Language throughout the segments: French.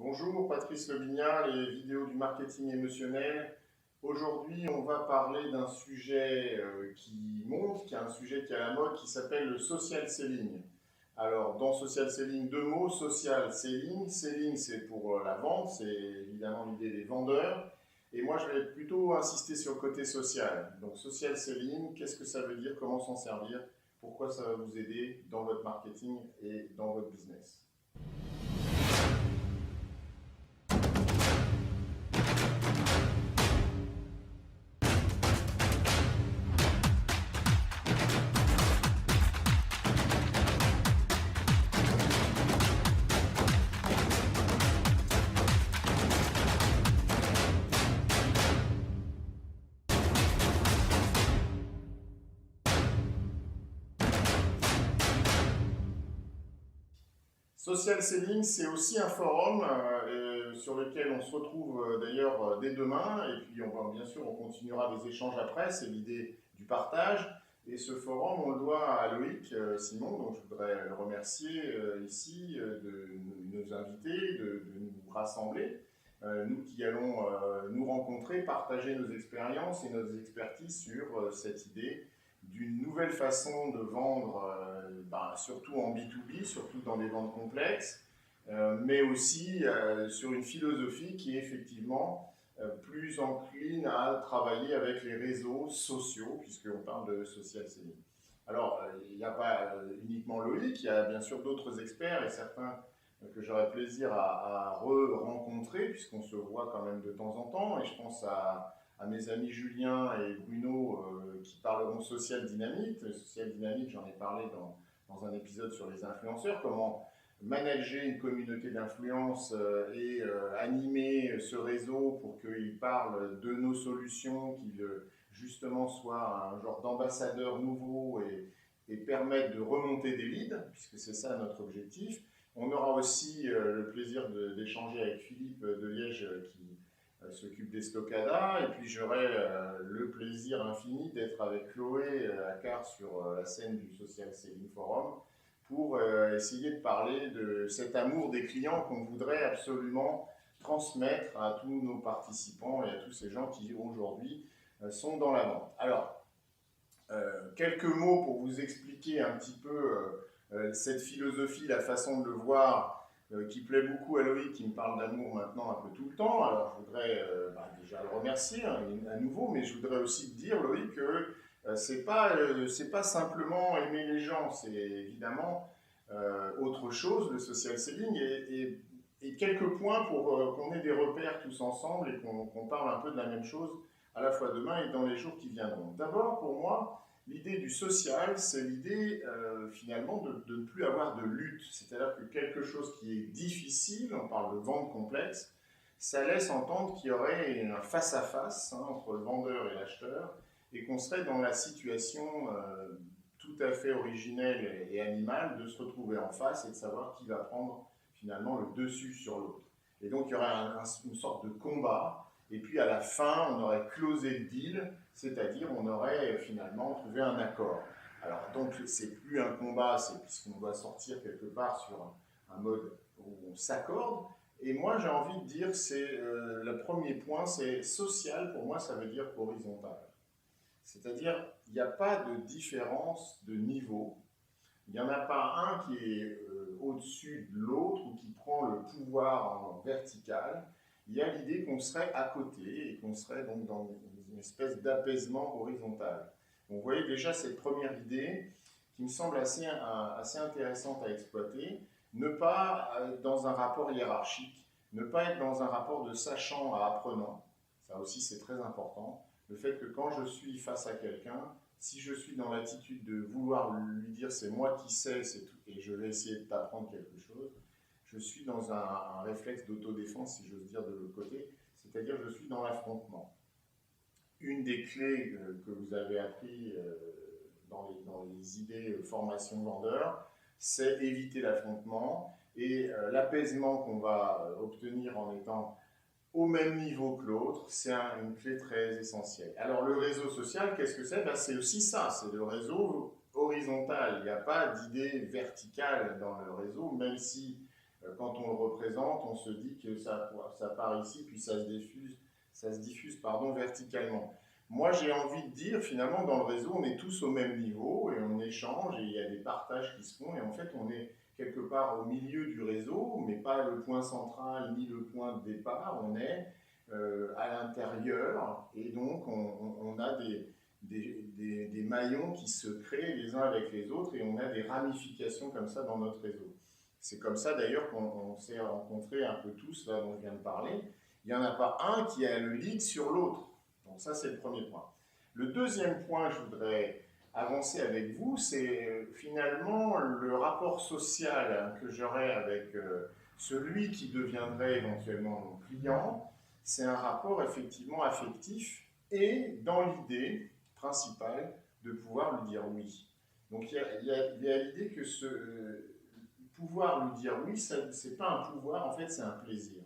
Bonjour, Patrice Lebignat, les vidéos du marketing émotionnel. Aujourd'hui, on va parler d'un sujet qui monte, qui est un sujet qui est à la mode, qui s'appelle le social selling. Alors, dans social selling, deux mots, social selling. Selling, c'est pour la vente, c'est évidemment l'idée des vendeurs. Et moi, je vais plutôt insister sur le côté social. Donc, social selling, qu'est-ce que ça veut dire, comment s'en servir, pourquoi ça va vous aider dans votre marketing et dans votre business. Social Selling, c'est aussi un forum sur lequel on se retrouve d'ailleurs dès demain. Et puis, bien sûr, on continuera les échanges après. C'est l'idée du partage. Et ce forum, on le doit à Loïc Simon. Donc, je voudrais le remercier ici de nous inviter, de nous rassembler. Nous qui allons nous rencontrer, partager nos expériences et nos expertises sur cette idée d'une nouvelle façon de vendre, surtout en B2B, surtout dans des ventes complexes, mais aussi sur une philosophie qui est effectivement plus encline à travailler avec les réseaux sociaux, puisqu'on parle de social selling. Alors, il n'y a pas uniquement Loïc, il y a bien sûr d'autres experts et certains que j'aurai plaisir à re-rencontrer, puisqu'on se voit quand même de temps en temps, et je pense à mes amis Julien et Bruno qui parleront social dynamique. Le social dynamique, j'en ai parlé dans un épisode sur les influenceurs, comment manager une communauté d'influence et animer ce réseau pour qu'il parle de nos solutions, qu'il justement soit un genre d'ambassadeur nouveau et permette de remonter des leads, puisque c'est ça notre objectif. On aura aussi le plaisir d'échanger avec Philippe de Liège qui s'occupe des stockadas, et puis j'aurai le plaisir infini d'être avec Chloé Accard sur la scène du Social Selling Forum pour essayer de parler de cet amour des clients qu'on voudrait absolument transmettre à tous nos participants et à tous ces gens qui aujourd'hui sont dans la vente. Alors, quelques mots pour vous expliquer un petit peu cette philosophie, la façon de le voir, qui plaît beaucoup à Loïc, qui me parle d'amour maintenant un peu tout le temps. Alors je voudrais déjà le remercier à nouveau, mais je voudrais aussi te dire, Loïc, que c'est pas simplement aimer les gens, c'est évidemment autre chose, le social selling, et quelques points pour qu'on ait des repères tous ensemble et qu'on parle un peu de la même chose à la fois demain et dans les jours qui viendront. D'abord, pour moi, l'idée du social, c'est l'idée finalement de ne plus avoir de lutte. C'est-à-dire que quelque chose qui est difficile, on parle de vente complexe, ça laisse entendre qu'il y aurait un face-à-face entre le vendeur et l'acheteur et qu'on serait dans la situation tout à fait originelle et animale de se retrouver en face et de savoir qui va prendre finalement le dessus sur l'autre. Et donc il y aurait une sorte de combat. Et puis à la fin, on aurait closé le deal, c'est-à-dire on aurait finalement trouvé un accord. Alors donc c'est plus un combat, c'est puisqu'on doit sortir quelque part sur un mode où on s'accorde. Et moi j'ai envie de dire, c'est le premier point, c'est social, pour moi ça veut dire horizontal. C'est-à-dire il n'y a pas de différence de niveau, il n'y en a pas un qui est au-dessus de l'autre ou qui prend le pouvoir en vertical. Il y a l'idée qu'on serait à côté et qu'on serait donc dans une espèce d'apaisement horizontal. Donc, vous voyez déjà cette première idée qui me semble assez intéressante à exploiter. Ne pas être dans un rapport hiérarchique, ne pas être dans un rapport de sachant à apprenant. Ça aussi c'est très important. Le fait que quand je suis face à quelqu'un, si je suis dans l'attitude de vouloir lui dire c'est moi qui sais, c'est tout, et je vais essayer de t'apprendre quelque chose, je suis dans un réflexe d'autodéfense, si j'ose dire, de l'autre côté, c'est-à-dire je suis dans l'affrontement. Une des clés que vous avez appris dans les idées formation vendeur, c'est éviter l'affrontement et l'apaisement qu'on va obtenir en étant au même niveau que l'autre, c'est une clé très essentielle. Alors le réseau social, qu'est-ce que c'est? C'est aussi ça, c'est le réseau horizontal. Il n'y a pas d'idée verticale dans le réseau, même si quand on le représente, on se dit que ça part ici, puis ça se diffuse verticalement. Moi, j'ai envie de dire, finalement, dans le réseau, on est tous au même niveau et on échange et il y a des partages qui se font et en fait, on est quelque part au milieu du réseau, mais pas le point central ni le point de départ, on est à l'intérieur et donc on a des maillons qui se créent les uns avec les autres et on a des ramifications comme ça dans notre réseau. C'est comme ça d'ailleurs qu'on s'est rencontrés un peu tous, là dont je viens de parler. Il n'y en a pas un qui a le lead sur l'autre. Donc ça, c'est le premier point. Le deuxième point que je voudrais avancer avec vous, c'est finalement le rapport social que j'aurai avec celui qui deviendrait éventuellement mon client. C'est un rapport effectivement affectif et dans l'idée principale de pouvoir lui dire oui. Donc il y a l'idée que pouvoir lui dire oui, ce n'est pas un pouvoir, en fait c'est un plaisir.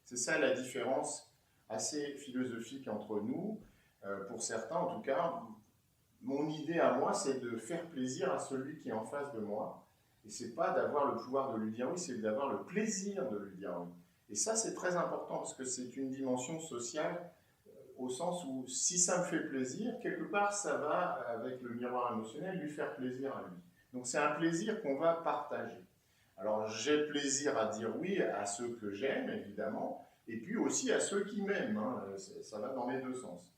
C'est ça la différence assez philosophique entre nous, pour certains en tout cas. Mon idée à moi, c'est de faire plaisir à celui qui est en face de moi. Et ce n'est pas d'avoir le pouvoir de lui dire oui, c'est d'avoir le plaisir de lui dire oui. Et ça, c'est très important parce que c'est une dimension sociale au sens où si ça me fait plaisir, quelque part, ça va, avec le miroir émotionnel, lui faire plaisir à lui. Donc c'est un plaisir qu'on va partager. Alors j'ai plaisir à dire oui à ceux que j'aime, évidemment, et puis aussi à ceux qui m'aiment. Hein. Ça va dans les deux sens.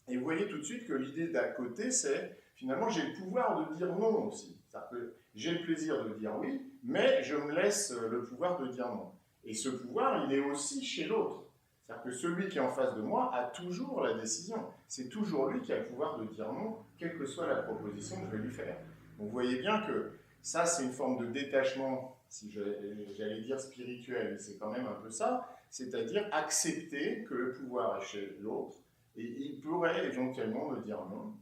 Et vous voyez tout de suite que l'idée d'à côté, c'est finalement j'ai le pouvoir de dire non aussi. C'est-à-dire que j'ai le plaisir de dire oui, mais je me laisse le pouvoir de dire non. Et ce pouvoir, il est aussi chez l'autre. C'est-à-dire que celui qui est en face de moi a toujours la décision. C'est toujours lui qui a le pouvoir de dire non, quelle que soit la proposition que je vais lui faire. Donc vous voyez bien que ça, c'est une forme de détachement, si j'allais dire spirituel, mais c'est quand même un peu ça, c'est-à-dire accepter que le pouvoir est chez l'autre, et il pourrait éventuellement me dire non.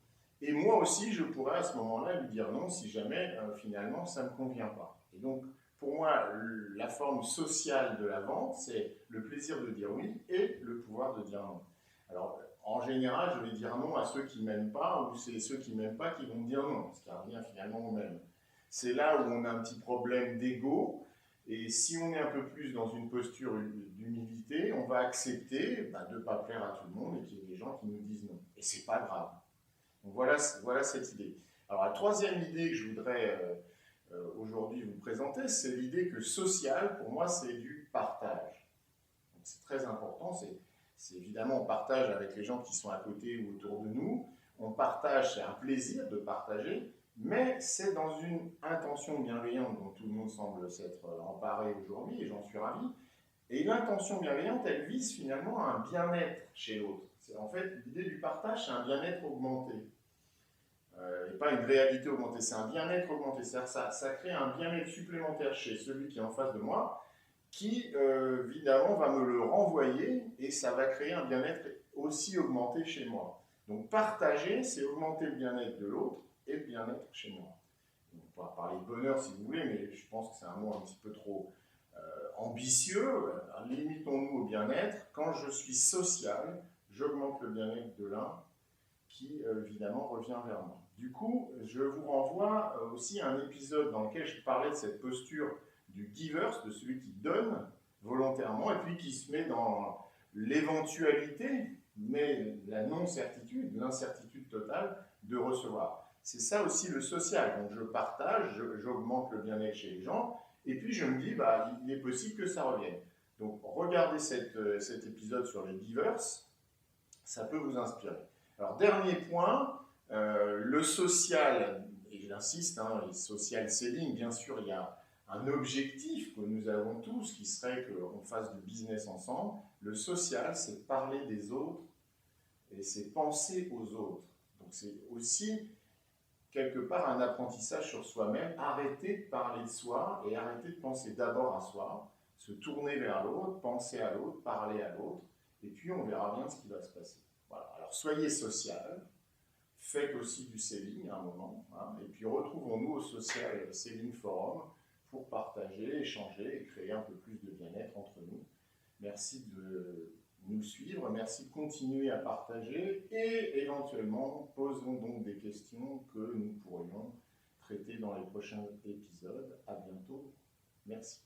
Et moi aussi, je pourrais à ce moment-là lui dire non si jamais, finalement, ça ne me convient pas. Et donc, pour moi, la forme sociale de la vente, c'est le plaisir de dire oui et le pouvoir de dire non. Alors, en général, je vais dire non à ceux qui ne m'aiment pas, ou c'est ceux qui ne m'aiment pas qui vont me dire non, ce qui revient finalement au même. C'est là où on a un petit problème d'ego, et si on est un peu plus dans une posture d'humilité, on va accepter de ne pas plaire à tout le monde et qu'il y ait des gens qui nous disent non. Et c'est pas grave. Donc voilà cette idée. Alors la troisième idée que je voudrais aujourd'hui vous présenter, c'est l'idée que social, pour moi, c'est du partage. C'est très important, c'est évidemment on partage avec les gens qui sont à côté ou autour de nous, on partage, c'est un plaisir de partager, mais c'est dans une intention bienveillante dont tout le monde semble s'être emparé aujourd'hui, et j'en suis ravi. Et l'intention bienveillante, elle vise finalement un bien-être chez l'autre. En fait, l'idée du partage, c'est un bien-être augmenté. Et pas une réalité augmentée, c'est un bien-être augmenté. C'est-à-dire ça crée un bien-être supplémentaire chez celui qui est en face de moi, qui évidemment va me le renvoyer et ça va créer un bien-être aussi augmenté chez moi. Donc partager, c'est augmenter le bien-être de l'autre et le bien-être chez moi. On pourra parler de bonheur si vous voulez, mais je pense que c'est un mot un petit peu trop ambitieux. Limitons-nous au bien-être. Quand je suis social, j'augmente le bien-être de l'un qui évidemment revient vers moi. Du coup, je vous renvoie aussi à un épisode dans lequel je parlais de cette posture du giver, de celui qui donne volontairement et puis qui se met dans l'éventualité, mais la non-certitude, l'incertitude totale de recevoir. C'est ça aussi le social. Donc je partage, j'augmente le bien-être chez les gens et puis je me dis, il est possible que ça revienne. Donc regardez cet épisode sur les givers, ça peut vous inspirer. Alors dernier point, le social, et j'insiste, le social selling, bien sûr, il y a un objectif que nous avons tous qui serait qu'on fasse du business ensemble. Le social, c'est parler des autres et c'est penser aux autres. Donc c'est aussi quelque part un apprentissage sur soi-même, arrêter de parler de soi et arrêter de penser d'abord à soi, se tourner vers l'autre, penser à l'autre, parler à l'autre, et puis on verra bien ce qui va se passer. Voilà. Alors soyez social, faites aussi du selling à un moment, et puis retrouvons-nous au Social Selling Forum pour partager, échanger et créer un peu plus de bien-être entre nous. Merci de nous suivre, merci de continuer à partager et éventuellement posons donc des questions que nous pourrions traiter dans les prochains épisodes. À bientôt, merci.